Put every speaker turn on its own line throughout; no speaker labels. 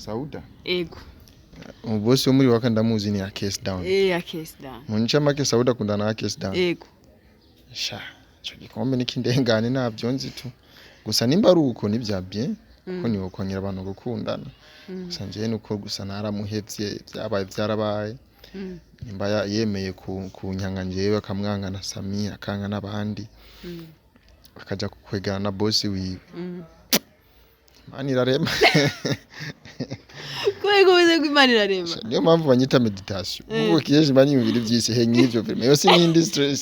Sauda.
Ego.
Bose wo muri waka ndamuzi ni Akes down.
Akes down.
Muncha make Sauda kundana Akes down.
Ego.
Sha, cyo gikombe n'ikindengane nabyo nzi tu. Gusa nimba ari uko nibya bien, ko ni ukonyera abantu gukundana. Gusa nje nuko gusa naramuhevye byabaye byarabaye. Nimba yemeye kunyanga njewe akamwanga na Samia akanga nabandi. Akaja kukwegana na boss wiwe. Mani rarema.
Kwego bize kwimana irarema.
Niyo mpamvu banyita meditation. Ubwo kiyeje bani ibintu byise he nk'ivyo vraiment. Yo sinindi stress.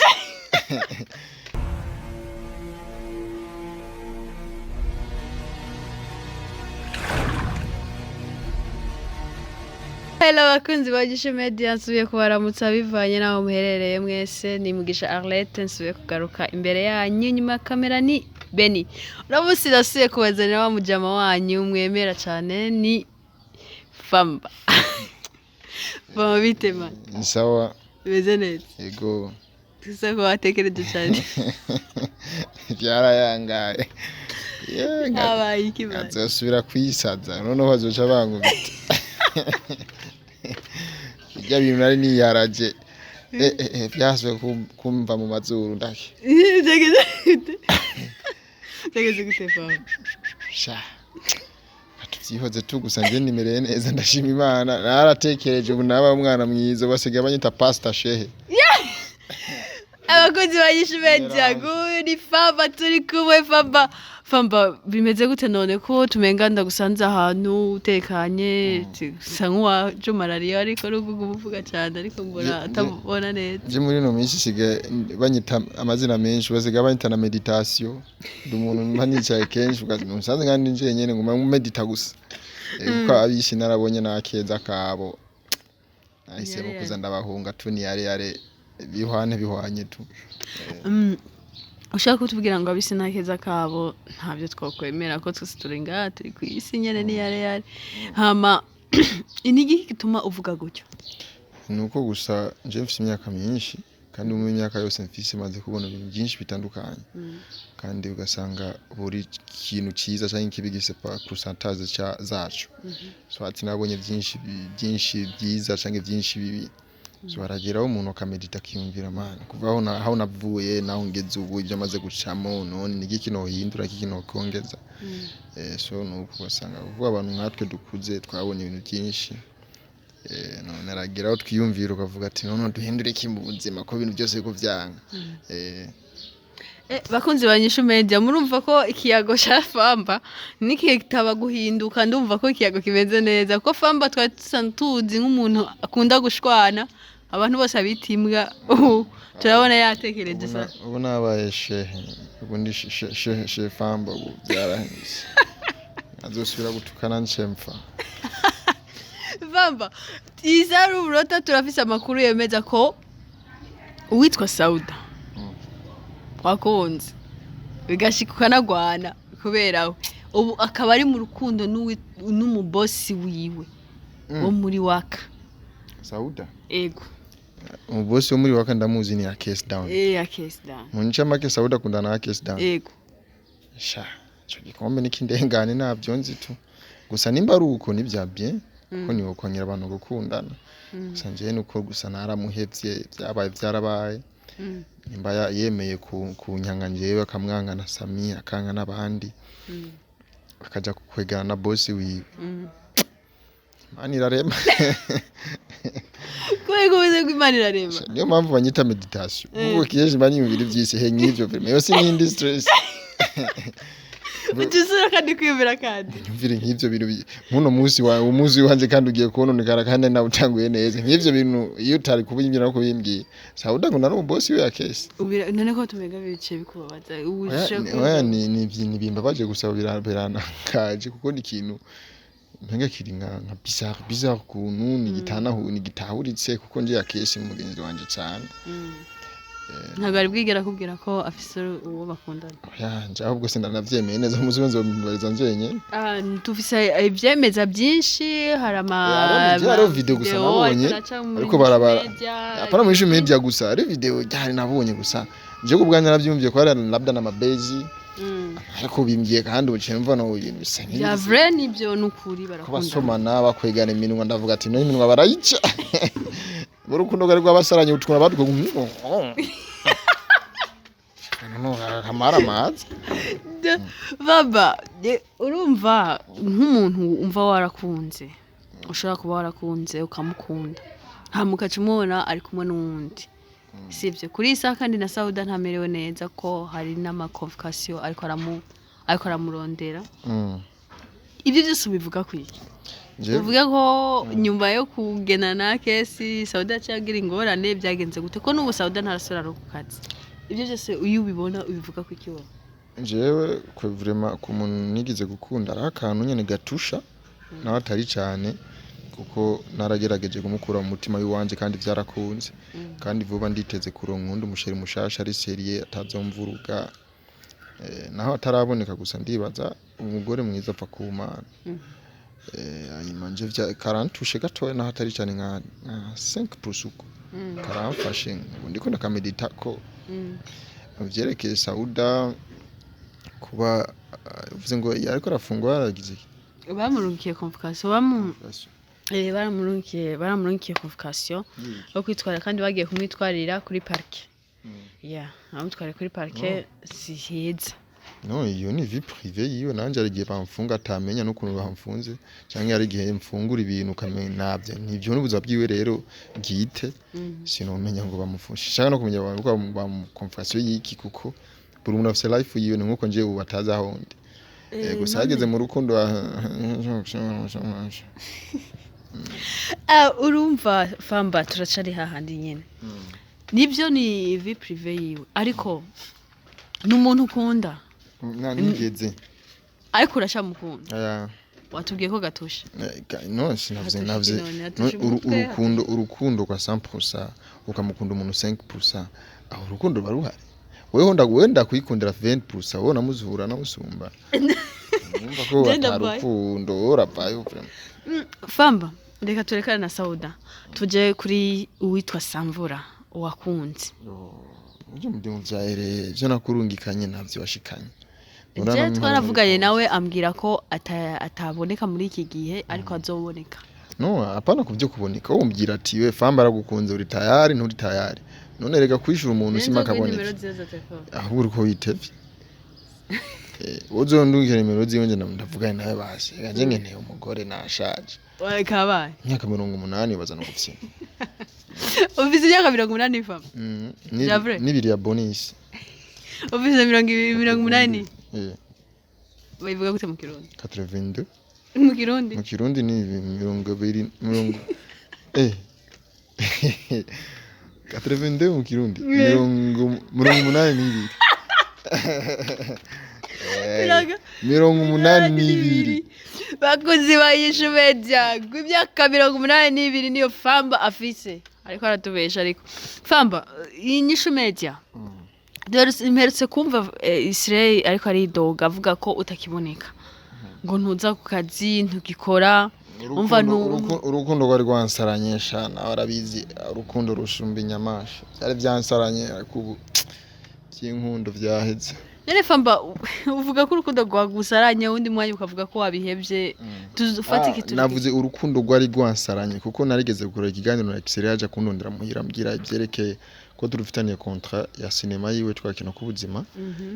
Hello bakunzi ba Inyishu Media, nsubiye kubaramutsa bivanye naho muherereye mwese. Ni Mugisha Arlette nsubiye kugaruka imbere yanyu, nyuma ya kamera ni Beni. Uramusi nasubiye kubazanira wa mujama wanyu mwemera cyane ni Famba. Famba bite man?
Sawa.
Beze neza.
Yego.
Tusa ko watekereje cyane.
Byarayangaye.
Abaye ikibana.
Azasubira kwisaza noneho bazoca bangubita. Bijya bintu nari niyaraje. Byaswe kumva mu mazuru ndake.
Tegeze gute Famba?
Sha. Atuvyihoze tu gusa nje nimereye neza ndashima Imana. Naratekereje ubu naba umwana mwiza basigaye banyita pastor shehe.
Abakozi ba Inyishu Media ni Famba turi kumwe Famba bimeze gute none ko tumenganda gusanze ahantu utekanye sanwa jo malaria ariko rugugu buvuga cyane ariko mbona atabona neza.
Je muri no minsi siga banyita amazina menshi basiga banyita na meditation. Umuntu manicaye kenshi ugasanze ngandi nje nyene nguma medita gusa. Uko abishi narabonye nakeza kabo. Ahisemo kuza ndabahunga tuni yare bihwanye tu.
Ushaka kutubwira ngo abisi nakeza kabo ntabyo twakwemera ko twese turenga turi ku isi nyene ni yare hama inigi gituma uvuga gutyo.
Nuko gusa nje mfite imyaka myinshi kandi mu myaka yose mfise maze kubona ibintu byinshi bitandukanye. Kandi ugasanga buri kintu cyiza cyangwa kibigise pa pourcentage zacu. So ati nabonye byinshi byiza cyangwa byinshi bibi. So arageraho umuntu akamedita akiyumvira man kuvaho aho navuye naho ngeze ubu ibyo amaze gucamo none nigiki no hindura kiki no kongeza. So nuko basanga kuvuga abantu nkatwe dukuze twabonye ibintu byinshi. None arageraho twiyumvira ukavuga ati none duhindure iki mu buzima ko ibintu byose biko byanga.
Bakunzi ba Inyishu Media murumva ko ikiyago cya Famba nikiye kitaba guhinduka, ndumva ko ikiyago kimeze neza ko Famba twatuzi nk'umuntu akunda gushwana abantu bose abitimbwa. Turabona yatekereje sa
ubu nabaye shehe ubu ndi shehe Famba ubu byarahise azosubira gutukana nshemfa.
Famba izaru urota turafise amakuru yemeza ko uwitwa Sauda wakonze bigashikuka nagwana kubera ubu akaba ari mu rukundo n'umubosi wiwe wo muri waka.
Sauda.
Ego.
Umubosi wo muri waka ndamuzi ni Akes down.
Akes down.
Muncha make Sauda kundana Akes down.
Ego.
Sha, cyo gikombe n'ikindengane nabyo nzi tu. Gusa nimba ari uko nibya bien, ko ni ukonyera abantu gukundana. Gusa nje nuko gusa naramuhevye byabaye byarabaye. Nimba yemeye kunyanga njewe akamwanga na Samia akanga nabandi. Akaja kukwegana na boss wiwe. Mani rarema.
Kwego bize kwimana irarema.
Niyo mpamvu banyita meditation. Ubwo kiyeje bani ibintu byise he nk'ivyo vraiment. Yo sinindi stress.
Utusura kandi kwibira kandi.
Nyumvire nk'ivyo bintu muno munsi wanje kandi ugiye kubononekara kandi nawe utanguye neza. Nk'ivyo bintu iyo utari kubimbira no kubimbwiye. Sauda ngo nari boss we Akes.
None ko tumega bice bikubabaza.
Oya ni bimbabaje gusa birana kaje kuko ni kintu mpenge kiri nka bizarre kuntu ni gitahuritse kuko nje Akes mu mugenzi wanje cyane.
Ntabwo ari bwigera kubwira ko afise uwo bakundana.
Nje ahubwo sindanavyemeye neza umuzi wenzo mbariza njenye.
Tufise ivyemeza byinshi
hari video gusa nabonye ariko barabara apana muri Inyishu Media gusa ari video cyane nabonye gusa nje kubwanya navyumviye ko ari labda na mabezi ariko bimbye kandi ubuciye mva no ibintu bisa
ya vrai nibyo nukuri barakunda
kubasomana bakwegana iminwa ndavuga ati no iminwa barayica urukundo rwari rwabasaranye utwara batwo no kamara mazi
baba urumva nk'umuntu umva warakunze ushobora kuba warakunze ukamukunda hamukaca umubona ari kumwe n'uwundi sivyo kuri isa kandi na Sauda ntamerewe neza ko hari n'amakonfukasiyo ariko aramurondera ibyo byose bivuga kwiki uvuga ko nyuma yo kugena na Akes Sauda cyagira ingorane byagenze gute ko n'ubu Sauda ntarasura ku kazi ibyo byose uyu ubibona ubivuga kwiki wowe
jewe ko vraiment ku muntu nigize gukunda ari akantu nyene gatusha naho atari cyane kuko naragerageje kumukura mu mutima w'iwanje kandi byarakunze kandi vuba nditeze kuronka undi umusheri mushasha ari serie atazomvuruga naho ataraboneka gusa ndibaza umugore mwiza apfa ku Mana ayimanje vya 40 tushe gatoya naho atari cyane nka 5% uko karamfashe ndiko ndakamedita ko vyerekeye Sauda kuba uvuze ngo yariko arafungwa yaragize
bamurungiye convocation baramurungiye convocation yo kwitwara kandi bagiye kumwitwarira kuri parke amutware kuri parke si heza
no iyo ni vie privée yiwe nanje arigiye bamfunga atamenya n'ukuntu bamfunze cyangwa yarigiye mfungura ibintu kamenya nabyo nivyo n'ubuza bwiwe rero gite sinomenya ngo bamufushe shaka no kumenya convocation yiki kuko buri umuntu afite life yiwe nkuko nje ubu bataza honde gusa hageze mu rukundo
urumva Famba turacari hahandi nyene nibyo ni vie privée yiwe ariko n'umuntu ukunda
nigeze
ariko urashamukunda watubwiye ko gatusha
no sinavuze urukundo kwa 100% ukamukunda umuntu 5% aho urukundo baruhari wewe wenda kwikundira 20% wowe namuzura namusumba numva ko atarukundo urapayo
Famba reka turekane na Sauda tuje kuri uwitwa Samvura wakunze
uje mu byaere je nakurungikanye navyo washikanye
je twaravuganye nawe ambwira ko ataboneka muri iki gihe ariko azoboneka
no apana kuvyo kuboneka wombwira ati we Famba aragukunze uri tayari nturi tayari none rega kwishura umuntu sima kaboneka ahubwo uko witevye uzondungire nimero ziwe nje ndavuganye nawe basi gaje nkeneye umugore nashaje
kabaye
imyaka 80 baza no gufye
ufise imyaka 80 Famba
nibiri ya bonus
ufise 80 bayivuga gute mu Kirundi
82
mu
Kirundi ni 20 82 mu Kirundi 82 82
bakozi ba Inyishu Media imyaka 82 niyo Famba afise ariko aratubesha ariko Famba Inyishu Media imperutse kumva Israel ariko ari doga avuga ko utakiboneka ngo ntuza ku kazi ntugikora umva
urukundo rwari rwansaranyesha nawe arabizi urukundo rushumba inyamasha byari byansaranye ariko cy'inkundo byaheze
none Famba uvuga ko urukundo rwagusaranye undi mwanya ukavuga ko wabihebye tuzufata iki
navuze urukundo rwari rwansaranye kuko narigeze gukora ikiganiro na Akes yaje kundondera muhira mbwira ibyerekeye ko turufitaniye contrat ya cinema yiwe twakina ku buzima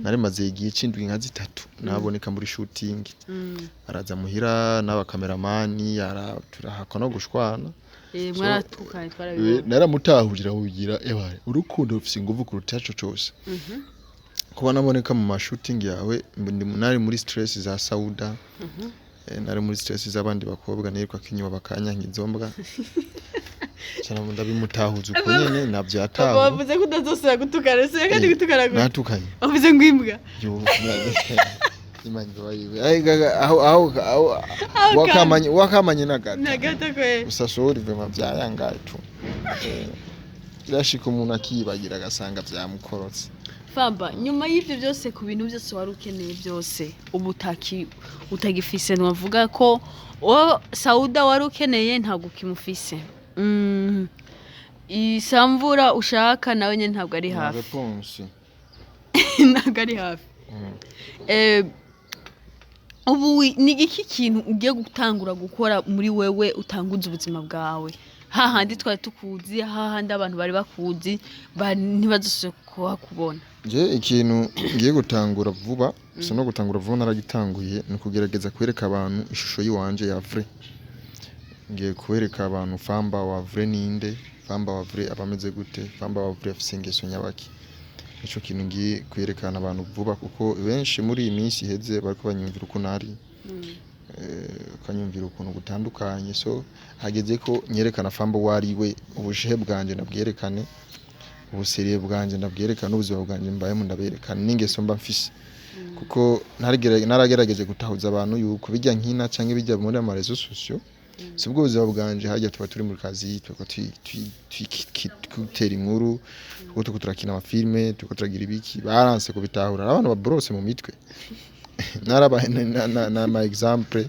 nari maze igihe cindwi nka 3 naboneka muri shooting araza muhira n'aba cameraman turahakwa no gushwana
mwaratukanye twarabibona
naramutahurira ugira urukundo rufise inguvu ku rutacho cyose kuba naboneka mu shooting yawe ndi munari muri stress za Sauda nari muri stress z'abandi bakobwa nirwa kinywa bakanya nkizombwa cyane ndabimutahuza uko nyene navyo ataho
bavuze ko utazosubira gutukana se kandi gutukana
natukanye
bavuze ngo imbwa
imanye bayiwe aho wakamanye
nagata kwe
usashori vema byayangaye tu yashika umuntu akibagira agasanga byamukorotse
Famba nyuma y'ivyo byose ku bintu byose wari ukeneye byose utagifise nwavuga ko Sauda wari ukeneye ntabwo kimufise Samvura ushaka nawe nyene ntabwo ari hafi
Réponse
ntabwo ari hafi ubu ni iki kintu ugiye gutangura gukora muri wewe utanguza ubuzima bwawe hahandi twari tukuzi hahandi abantu bari bakuzi ntibazose kubona
je ikintu ngiye gutangura vuba no gutangura vuba naragitanguye ni kugerageza kwereka abantu ishusho yiwanje ya vrai ngiye kwereka abantu Famba wa vrai ninde Famba wa vrai abameze gute Famba wa vrai afise ingeso nyabaki ico kintu ngiye kwerekana abantu vuba kuko benshi muri iyi minsi iheze bariko banyumvira uko nari kanyumvira ukuntu gutandukanye so hageze ko nyerekana Famba wariwe ubushehe bwanje nabwerekane ubuseriye bwanje nabwerekana ubuzima bwanje mbayemo ndaberekana n'ingeso mba mfise kuko naragerageje gutahuza abantu yuko bijya nkina canke bijya muri amarezo sociaux sibwo ubuzima bwanje hajya tuba turi muri kazi tuko twitera inkuru tuko turakina amafilme tuko turagira ibiki baranse kubitahura abantu babrose mu mitwe narabahe na ma example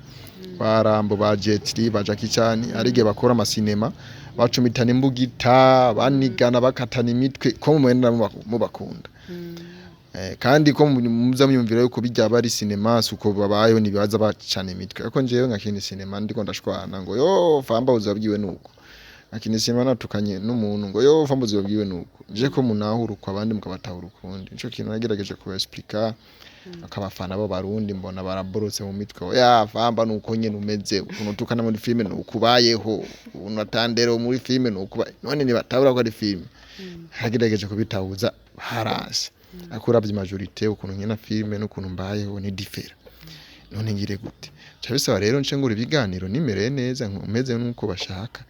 barambo ba Jetri ba Jackie Chan arige bakora amasinema bacumitana imbugita banigana bakatana imitwe ko mumwenda mubakunda kandi ko muza myumvira yuko bijya bari cinema suko babayeho nibaza bacana imitwe ako njewe ngakini cinema ndiko ndashwana ngo yo Famba uzabwiwe nuko akini cinema natukanye n'umuntu ngo yo Famba uzabwiwe nuko je ko munahuru kwa abandi mukabatahura ukundi nico kintu nagerageje ku explica akabafana bo barundi mbona baraborotse mu mitwe ya Famba nuko nyene umeze ukuntu tukana muri filme nukubayeho unatandero muri filme nukuba none nibatabura ko ari filme hagerageje kubitahuza harase akuravye majorité ukuntu nkina filme n'ukuntu mbayeho ni different none ngire gute cyabisaba rero nce ngura ibiganiro nimereye neza nkomeze nuko bashaka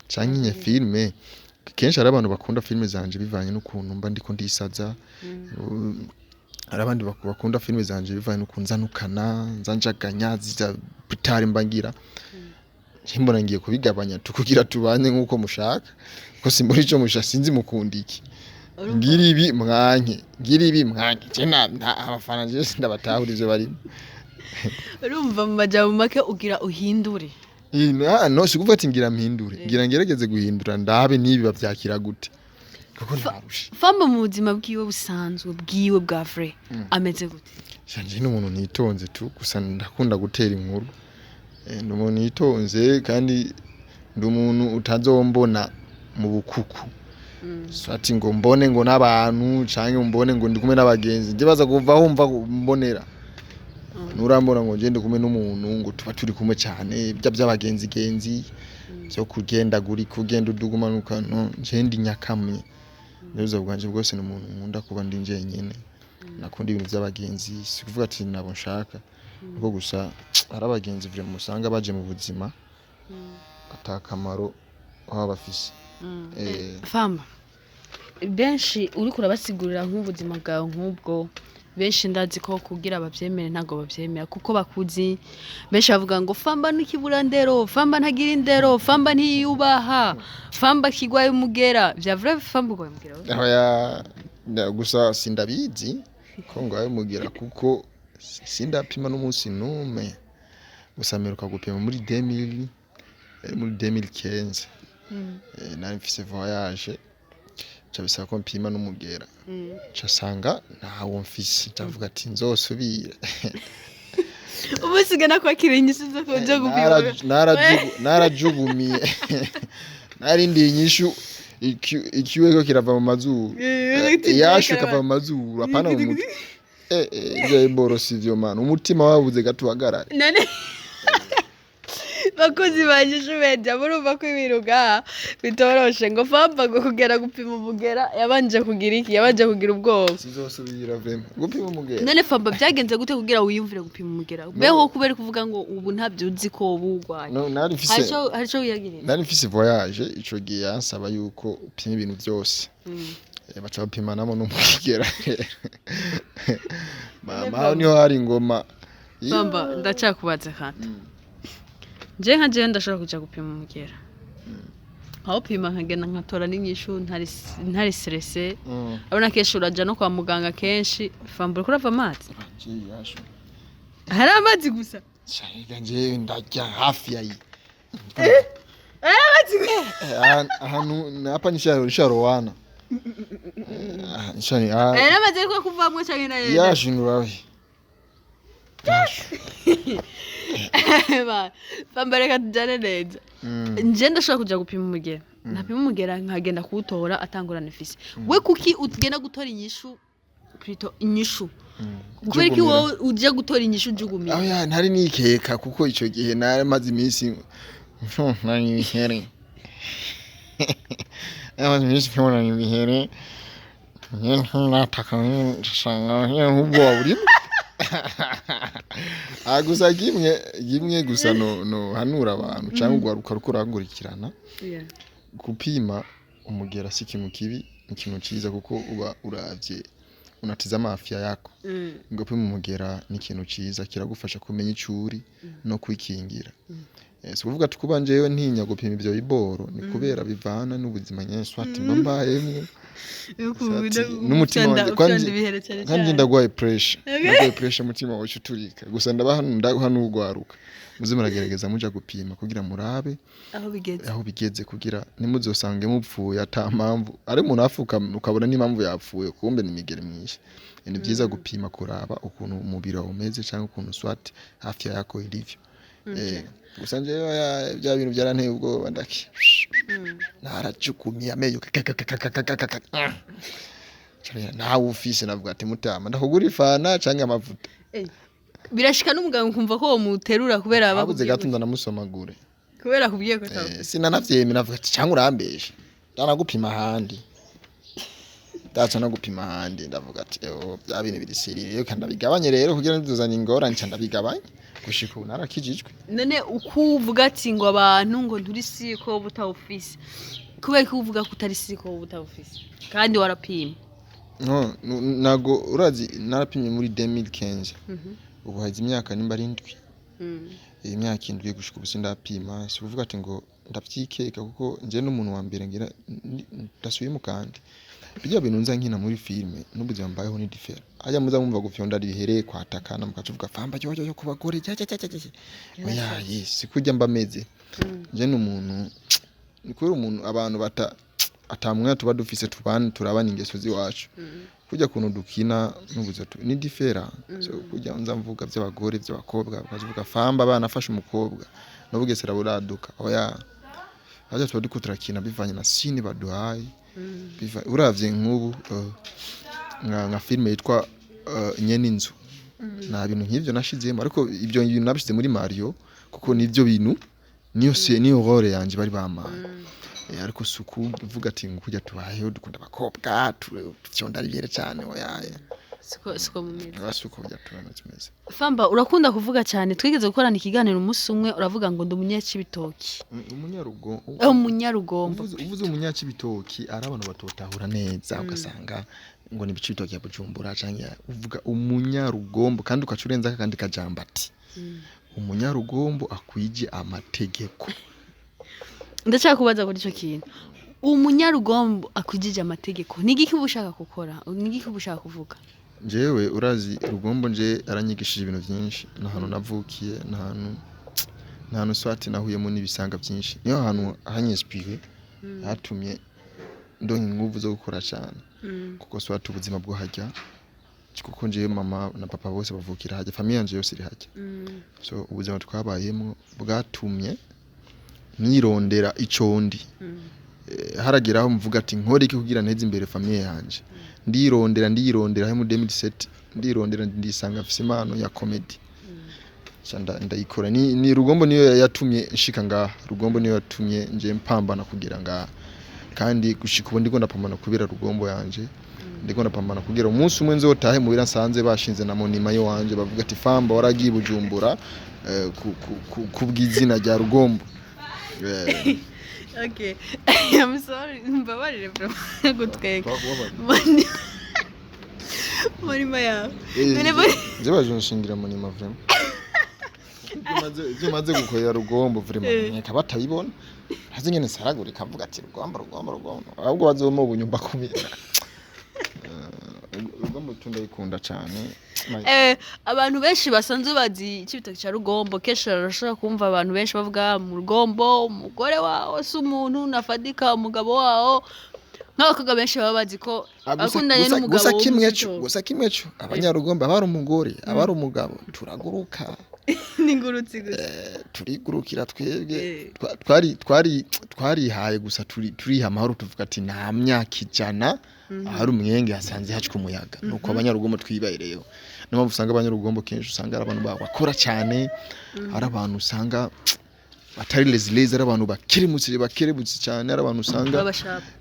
canke nye filme kenshi ari abantu bakunda filme zanje bivanye n'ukuntu mba ndiko ndisaza ari abandi bakunda filme zanje bivanye n'ukuntu nzanukana nzanjaganya ziza bitari mbangira himbona ngiye kubigabanya tukugira tubanye nkuko mushaka ko simbori cyo mushaka sinzi mukundiki ngiribi mwanke je na abafana je ndabatahurize bari
urumva mu majambo make ugira uhindure
no sikuvuga ati ngira mpindure ngira ngerageze guhindura ndabe nibi bavyakira gute kuko ntarusha
Famba mu buzima bwiwe busanzwe bwiwe bwa vrai ameze gute
shanje n'umuntu nitonze tu gusa ndakunda gutera inkuru n'umuntu nitonze kandi ndumuntu utazombona mu bukuku so ati ngo mbone ngo n'abantu canke mbone ngo ndi kumwe n'abagenzi ndibaza kuva humva mbonera nurambona ngo ngende kumwe n'umuntu ngo tuba turi kumwe cyane by'abagenzi genzi cyo kugenda udugumanuka no njendi nyakamwe neza bwanje bwose n'umuntu nkunda kuba ndi njenyene nakunda ibintu by'abagenzi sikuvuga ati nabo nshaka ubwo gusa arabagenzi vyo musanga baje mu buzima atakamaro aho bafise
Famba benshi uri kurabasigurira nk'ubuzima bwawe nk'ubwo benshi ndazi ko kugira abavyemere ntago bavyemera kuko bakuzi benshi bavuga ngo Famba n'ikibura ndero Famba ntagira indero Famba ntiyubaha Famba kigwaye umugera vya vrai Famba kigwaye umugera
gusa sindabizi ko ngwaye umugera kuko sindapima n'umunsi nume gusa meruka gupima muri 2015 nari mfise voyage cabisa ko mpima n'umugera casanga ntawo mfise ndavuga ati nzosubira
ubusigana kwa Inyishu zo kujya gupima
narajugumiye narindi Inyishu ikiweko kirava mu mazuru yacu kava mu mazuru apana mu mutwe ibyo borosi byo mana umutima wabuze gatuhagarara
none bakozi Inyishu Media murumva ko ibiruga bitoroshe ngo Famba ngo kugera gupima umugera yabanje kugira iki yabanje kugira ubwoba
sizosubira vraiment gupima umugera
none Famba byagenze gute kugira wiyumvire gupima umugera beho kubera kuvuga ngo ubu ntabyo uzi ko ubugwaye
no nari mfise
harico uyagirira
nari mfise voyage ico gihe yansaba yuko upima ibintu byose baca bapima namo n'umugera mama niho hari ingoma
Famba ndacakubaza kandi je nkaje ndashobora kuja gupima umugera aho pima nkagenda nkatora n'inyishu ntari stressé abona kesho uraja no kwa muganga kenshi Famba kurava amazi hari amazi gusa
cyane nje ndajya hafi yayi
amazi
ahantu hapa ni sharo wana nshani
namaze ko kuvamwe canke na yenda
yashinurawe
Famba reka tujane neza nje ndashobora kuja gupima umugera napima umugera nkagenda kuwutora atangurana ifise we kuki ugenda gutora inyishu plutôt inyishu kubera ki wowe uje gutora inyishu jugumiye
aho ya ntari nikeka kuko ico gihe namaze iminsi nani bihere namaze iminsi nkibona ni bihere nataka nsanga ubwo burimo gusa gimwe gusa no hanura abantu cyangwa ugwaruka rukurangurikirana gupima umugera si ikintu kibi ikintu ciza kuko uba uravye unatiza amafya yako gupima umugera ni ikintu ciza kiragufasha kumenya icuri no kwikingira si kuvuga tukubanje yewe ntinya gupima ivyo biboro ni kubera bivana n'ubuzima nyenshi ati mbayemwe n'umutima wanje kandi ndagwaye pressure mutima wacu turika gusa ndabaha n'ugwaruka muze muragerageza muja gupima kugira murabe aho bigeze kugira nimuzosange mupfuye atampamvu ari umuntu afuka ukabona n'impamvu yapfuye kumbe ni migere myinshi ni byiza gupima kuraba ukuntu umubiri wawe umeze cyangwa ukuntu swat hafi yako irivyo gusa nje bya bintu byaranteye ubwoba ndaki naracukumye amenyo naho ufise navuga ati mutama ndakugura ifana canke amavuta
birashika n'umuganga kumva ko muterura kubera
ababuze gato ndanamusomagure
kubera kubwiye ko tawo
sinanavyeme navuga ati canke urambeshe ndanagupima handi ndaca nagupima handi ndavuga ati bya bintu birisiriye kandi abigabanye rero kugira nduzana ingorane cyane ndabigabanye gushika ubu narakijijwe
none ukuvuga ati ngo abantu ngo nturi siko butawufise kubera ko uvuga ko utari siko butawufise kandi warapima
nago urazi narapimye muri 2015 ubu hazi imyaka nimba ari 7 imyaka 7 gushika ubu sindapima si kuvuga ati ngo ndavyikeka kuko nje n'umuntu wa mbere ngira ndasubiyemo kandi bijya bintu nza nkina muri filme n'ubuzima mbayeho ni different ajya muza mumva gufyonda rihereye kwatakana mukacuvuga Famba cyo kubagore oya yes kujya mbameze nje n'umuntu nikuri umuntu abantu atamwe tuba dufise turabana ingeso ziwacu kujya kuntu dukina n'ubuze ni different so kujya nza mvuga by'abagore by'abakobwa bakavuga Famba abana afashe umukobwa no bugesera buraduka oya ajya tuba dukuturakina bivanye na sini baduhaye uravye nk'ubu nka filme yitwa nyene inzu na bintu nk'ivyo nashizemo ariko ibyo bintu nabishize muri Mario kuko nivyo bintu niyo role yanje bari bamaye ariko suku uvuga ati ngukujya tubayeho dukunda abakobwa tuvyonda ribere cyane oya
siko mumeze
basuko bya turana tumeze
Famba urakunda kuvuga cyane twigeze gukorana ikiganiro umunsi umwe uravuga ngo ndumunyacibitoki umunyarugombo
uvuze umunyacibitoki ari abantu batotahura neza ugasanga ngo ni bicibitoki ya Bujumbura canke uvuga umunyarugombo kandi ukacurenza kandi kajamba ati umunyarugombo akwije amategeko
ndashaka kubaza kuri ico kintu umunyarugombo akwijije amategeko nigiki ubushaka gukora nigiki ubushaka kuvuga
jewe urazi rugombo nje aranyigishije ibintu byinshi nahantu navukiye nahantu swati nahuyemo n'ibisanga byinshi niyo hantu ahanyespire hatumye ndonke inguvu zo gukora cyane kuko swati ubuzima bwo hajya kuko nje mama na papa bose bavukira hajya famille yanje yose iri hajya so ubuzima twabayemo bwatumye nirondera icondi harageraho mvuga ati nkore iki kugira nteze imbere famille yanje ndirondera he mu 2007 ndirondera ndisanga afise impano ya comedy cyanda ndayikora ni rugombo niyo yatumye nshika ngaha rugombo niyo yatumye nje mpambana kugira ngaha kandi gushika ubu ndiko ndapambana kubira rugombo yanje ndiko ndapambana kugira umunsi umwe nzotahe mu biransanze bashinze na monima yo wanje bavuga ati Famba waragiye Bujumbura kubwizina rya rugombo
Okay. I'm sorry. Mbabarire bro. Gutweka. Monima ya.
Zibaje nshingira monima vraiment. Zimaze gukorera rugombo vraiment. Nkeka batayibona. Hazi nyene saragura ikavuga ati rugombo. Ahubwo bazoma ubunyumba kumira. Rugombo tundayikunda cyane.
Abantu benshi basanzwe bazi ikibitoki cya rugombo kesho arashaka kumva abantu benshi bavuga mu rugombo umugore wawo si umuntu nafadika umugabo wawo nk'abakobwa benshi baba bazi ko akundanye n'umugabo
gusa kimwe cyo abanyarugombe abari umugore abari umugabo turaguruka
n'ingurutsi gusa
turigurukira twebwe twarihaye gusa turiha amahoro tuvuga ati nta myaka ijana ahari umwenge hasanze hacika umuyaga nuko abanyarugombe twibayereyo niyo mpamvu usanga abanyarugombe kenshi usanga ari abantu bakora cyane ari abantu usanga atari lezi ari abantu bakerebutse cyane ari abantu usanga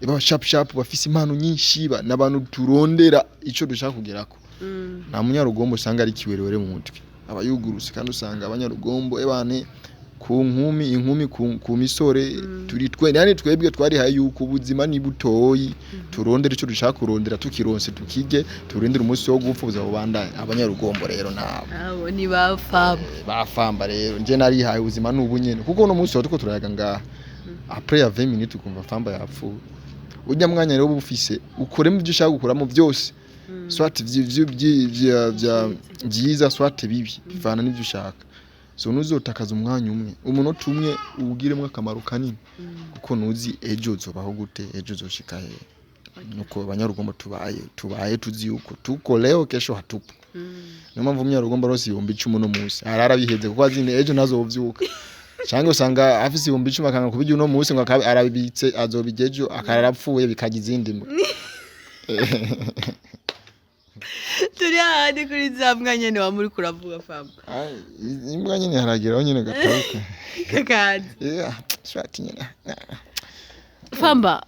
baba sharp bafise impano nyinshi n'abantu turondera ico dushaka kugerako nta munyarugombe usanga ari kiwerewere mu mutwe abayuguruse kandi usanga abanyarugombo ebane ku inkumi ku misore turi twebwe twari haye yuko ubuzima ni butoyi turondera ico dushaka kurondera tukironse tukige turindira umunsi wo gupfa buzaba bandanye abanyarugombo rero nabo
ni
bafamba rero nje nari haye ubuzima n'ubunyene kuko no munsi tuko turayaga ngaha après ya 20 minutes ukumva Famba yapfuye ujya mwanya rero bufise ukoremo ibyo ushaka gukuramo byose swat byiza swat bibi bivana n'ibyo ushaka so nuzotakaza umwanya umwe umunota umwe ubugiremo akamaro kanini kuko nuzi ejo uzobaho gute ejo uzoshika he nuko abanyarugombo tubaye tuzi yuko tuko leo kesho hatupo niyo mpamvu umunyarugombo rose 10 no munsi arara biheze kuko azine ejo nazovyuka cyangwa usanga afise 10 akanga kubijya no munsi ngo arabibitse azobigejo akararapfuye bikagize izindi mwe
turi ahandi kuri za mbwa nyene wa muri kuravuga Famba
imbwa nyene harageraho nyene gataruka
kakazi
swati nyene
Famba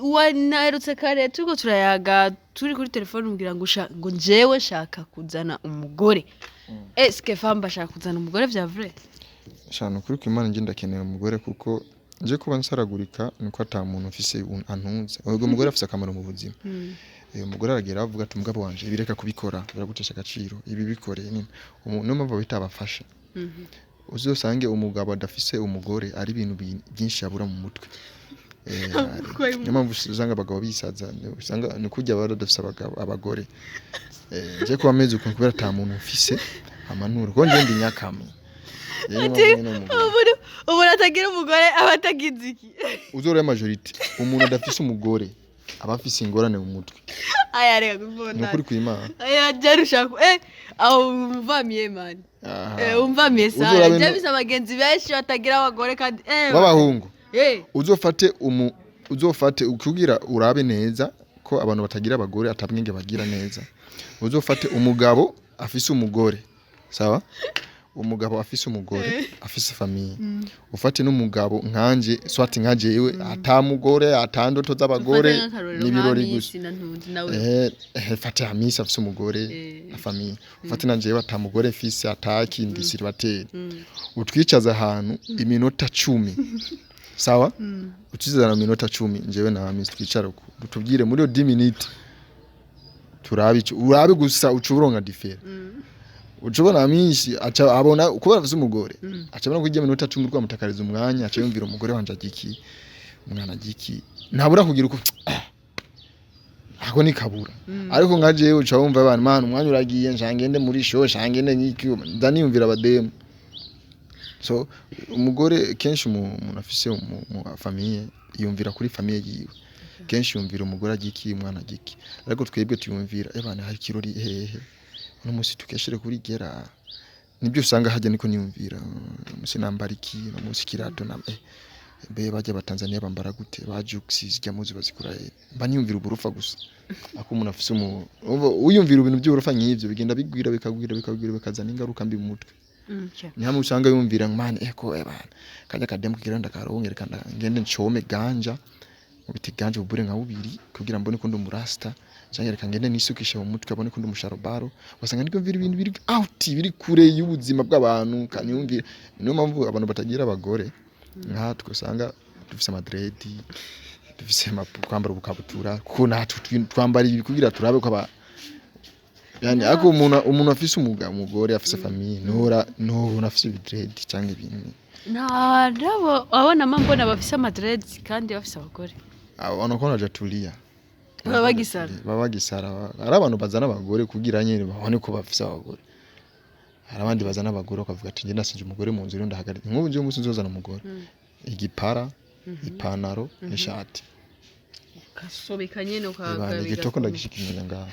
wanaherutse kare turiko turayaga turi kuri telefone umbwira ngo njewe shaka kuzana umugore eske Famba shaka kuzana umugore vya vrai
shano kuri kwimana nje ndakenera umugore kuko nje kuba nsaragurika niko ata muntu ufise antunze ubwo umugore afise akamaro mu buzima umugore aragera avuga ati umugabo wanje ibireka kubikora biragutesha agaciro ibi bikore nini no mpamvu bitabafasha uzosange umugabo adafise umugore ari ibintu byinshi yabura mu mutwe niyo mpamvu usanga abagabo bisaza usanga ni kujya baradafise abagore nje kuba meze uko kubera ata muntu ufise amanuro ko nje ndi nyakamwe
ubu atagira umugore abatagize iki
uzore majority umuntu adafise umugore abafise ingorane mu mutwe
aya rega guvona
nukuri kwimana
aya jarushaka aho umvamiye man umvamiye sa ndabise abagenzi benshi batagira abagore kandi
babahungu uzofate ukugira urabe neza ko abantu batagira abagore atabwenge bagira neza uzofate umugabo afise umugore sawa umugabo afise umugore afise famille ufate n'umugabo nkanje swati nkanje yewe atamugore atandoto z'abagore n'ibirori gusa fate amisi afise umugore na famille ufate nanje yewe atamugore fise atakindi siribateri utwicaza ahantu iminota 10 sawa ucizana iminota 10 njewe na amisi twicara tubwire muri 10 minutes urabe gusa ucuburonga differe ucubona amishi acha abona kubera afise umugore acabona kujya minota 10 rwa mutakariza umwanya acha yumvira umugore wanje agiki umwana agiki ntabura kugira uko ako ni kabura ariko ngaje uca wumva abantu mana umwanya uragiye njangende muri show njangende nyiki ndaniyumvira abademu so umugore kenshi umuntu afise mu famille yumvira kuri famille yiwe kenshi yumvira umugore agiki umwana agiki ariko twebwe tuyumvira ebana hari kirori hehe no musi tukeshere kuri gera nibyo usanga hajya niko niyumvira musi nambara iki no musi kirato na be bajya batanzania bambara gute bajuxis jya muzi bazikura mba niyumvira uburufa gusa ako umuntu afise uyumvira ibintu by'uburufa nk'ivyo bigenda bigwira bikazana ingaruka mbi mu mutwe ni hamwe usanga yumvira man eko ebana kanya kademu kiranda karongere kanda ngende ncome ganja mu biti ganja ubure nka bubiri kugira mbone ko ndumurasta cyangwa reka ngende nisukisha mu mutwe abone ko ndumusharobaro wasanga niko mvira ibintu biri out biri kure y'ubuzima bw'abantu kanyumvira niyo mpamvu abantu batagira abagore nka twasanga dufise madredi dufise kwambara ubukabutura ko natwe twambara ibi kugira turabe ko yani ako umuntu afise umugore afise famille no afise madredi cyangwa ibintu
nabo abona mbona bafise madredi kandi bafise abagore
abona ko najatulia
babagisara
ari abantu bazana abagore kugira nyene babone ko bafise abagore hari abandi bazana abagore bakavuga ati nge nasinje umugore mu nzu rero ndahagarika nk'ubu nje umunsi nzozana umugore igipara ipantaro n'ishati
ukasobeka nyene
ibana igitoko ndagishikimenya ngaho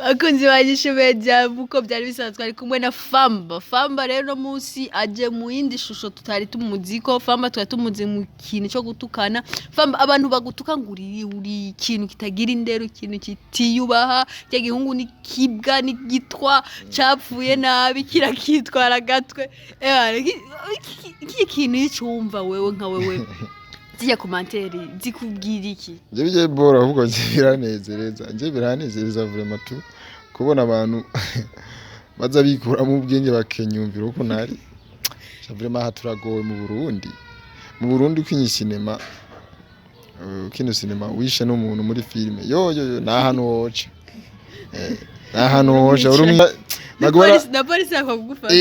akunzi Inyishu Media buko byari bisanzwe ari kumwe na Famba rero no munsi aje mu yindi shusho tutari tumuziko Famba twari tumuzi mu kintu cyo gutukana Famba abantu bagutuka nguri uri ikintu kitagira indero ikintu kitiyubaha cya gihungu ni kibwa ni gitwa capfuye nabi kirakitwara gatwe iki kintu yicumva wewe nka wewe Zia komanteri zikubwira iki
je bije bora ahubwo biranezereza nje biranezereza vraiment tu kubona abantu baza bikura mu bwenge bakenyumvira uko nari vraiment haturagowe mu Burundi kwinyi cinema kino cinema wishe no muntu muri filme yo nahano hoca urumya
na polisi akagufata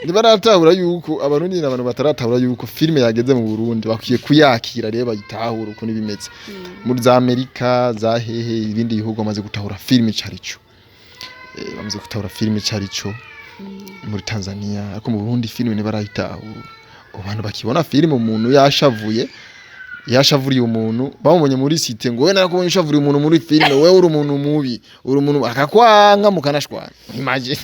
Nibaratahura yuko abarundi n'abantu bataratahura yuko filme yageze mu Burundi bakwiye kuyakira reba yitahura uko nibimeze muri za Amerika za hehe ibindi bihugu bamaze gutahura filme carico bamaze gutahura filme carico muri Tanzania ariko mu Burundi filme nibarayitahura abantu bakibona filme umuntu yashavuriye umuntu bamubonye muri site ngo we narakubonye ushavuriye umuntu muri filme wewe uri umuntu mubi uri umuntu akakwanga mukanashwana imagine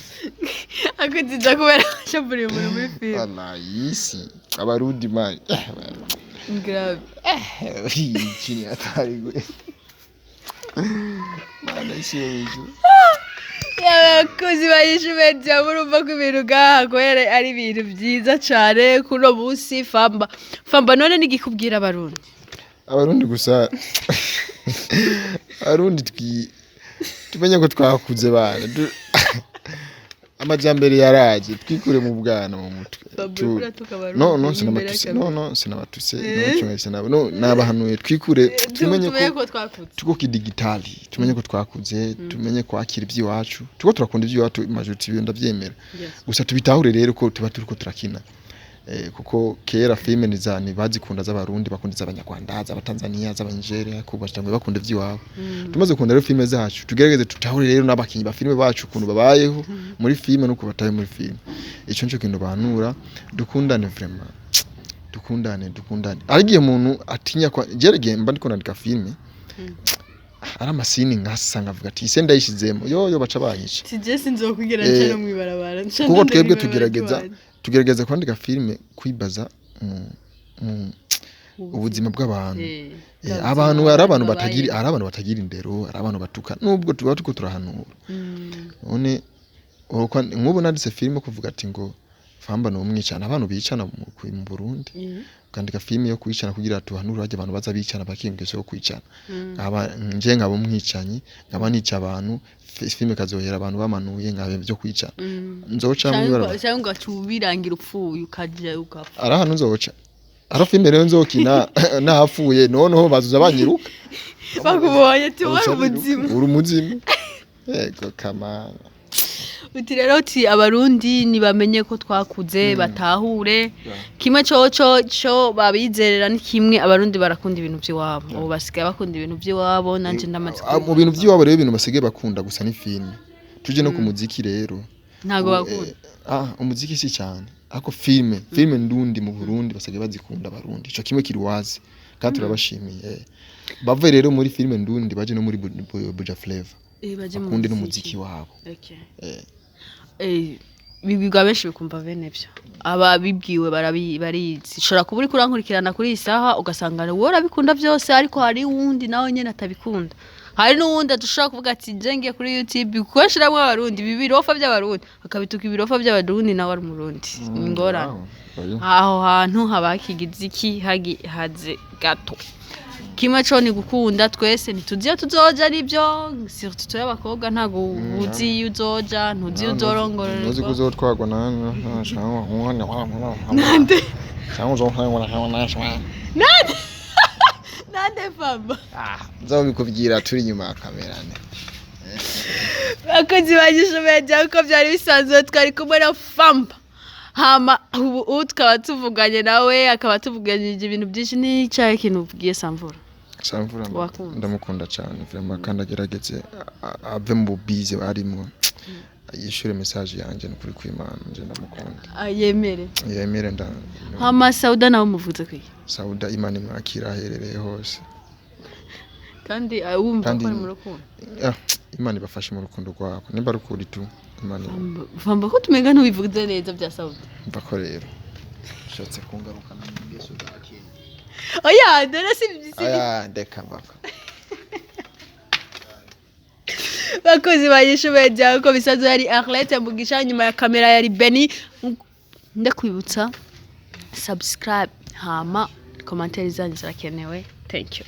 akutiza kubera shavuriye umuntu muri filme
ana yisi abarundi man
grave
chini atari gwe mana isheje
Yakuzi Inyishu Media murumva ko ibintu gahagwere ari ibintu byiza cyane kuno munsi Famba none nigikubwira
abarundi gusa abarundi tumenye ko twakuze bana amajambere yaraje twikure mu bwana mu mutwe no sinabatuse nabahanuye twikure tumenye ko tuko kidigitali tumenye ko twakuze tumenye ko akira iby'iwacu tuko turakunda iby'iwacu majority ibyo ndavyemera gusa tubitahure rero ko tuba turiko turakina kuko kera filme nizani bazikunda z'abarundi bakunda z'abanyarwanda z'abatanzania z'abanigeria kubashtamwe bakunda ivy'iwabo tumaze kunda rero filme zacu tugerageze tutahure rero n'abakinyi ba filme bacu kuntu babayeho muri filme no kubataye muri filme ico nco kintu banura dukundane vraiment dukundane arigiye umuntu atinya kwa jerege mba ndiko nandika filme ara masini ngasanga avuga ati ise ndayishizemo yo baca bayica
tije sinzokwigira cyane mu ibarabara
kuko twebwe tugerageza kwandika filme kwibaza ubuzima bw'abantu abantu batagira indero ari abantu batuka nubwo tuba tuko turahanura none nk'ubu nanditse filme kuvuga ati ngo Famba no umwicana abantu bicana mu Burundi kandika filme yo kwicana kugira tuhanura aje abantu baza bicana bakiyumvise yo kwicana nje nkabo mwicanyi nkaba nica abantu filme kazohera abantu bamanuye ngabe byo kwicana nzoca mwibara
cyangwa tubirangira upfuye ukaje ugapfa
arahantu nzoca ara filme rero nzokina nahapfuye noneho bazuza banyiruka
bakubonye uri
umuzimu yego kamana
uti rero uti abarundi nibamenye ko twakuze batahure kimwe cyo babizerera ni kimwe abarundi barakunda ibintu by'iwabo ubu basigaye bakunda ibintu by'iwabo nanje ndamaze
mu bintu by'iwabo rero ibintu basigaye bakunda gusa ni filme tuje no ku muziki rero
ntago bakunda
umuziki si cyane ako filme ndundi mu Burundi basigaye bazikunda abarundi ico kimwe kiri wazi kandi turabashimiye bave rero muri filme ndundi baje no muri Buja Flavor bakunde n'umuziki wabo
bibigwa benshi bikumva bene byo aba bibwiwe barizi shora kuburi kurankurikirana kuri isaha ugasanga wora bikunda byose ariko hari wundi nawe nyene atabikunda hari n'uwundi dushaka kuvuga ati jenge kuri YouTube kwashiramo abarundi bibirofa by'abarundi akabituka ibirofa by'abarundi nawe ari umurundi ingorane aho hantu habakigiziki haze gato kimwe cyo ni gukunda twese ntituziye tuzoja nibyo surtout twe abakobwa ntago uzi uzoja ntuzi uzorongorerwa
uzi kuzotwagwa
nande
nande
nande Famba
nzobikubwira turi nyuma ya kamera
akozi Inyishu Media uko byari bisanzwe twari kumwe na Famba hama ubu tukaba tuvuganye nawe akaba tuvuganye ibintu byinshi n'icyaye kintu uvugiye Samvura
ndamukunda cyane vraiment kandi agerageze ave mu bize arimo yishure message yanje n'ukuri kw'Imana nje ndamukunda
yemere hama Sauda nawe muvuze kwiye
Sauda Imana imwakira aherereye hose
kandi wumva ko ari mu rukundo
Imana ibafashe mu rukundo rwabo nimba rukuri tu Imana
Famba ko tumenga ntubivuze neza bya Sauda
mva ko rero shatse kungaruka n'ingeso zakindi
oya dore si
ndeka baka
bakozi Inyishu Media uko bisanzwe yari Arlette Mugisha nyuma ya kamera yari Beni ndakwibutsa subscribe hama commentaires zanyu zirakenewe thank you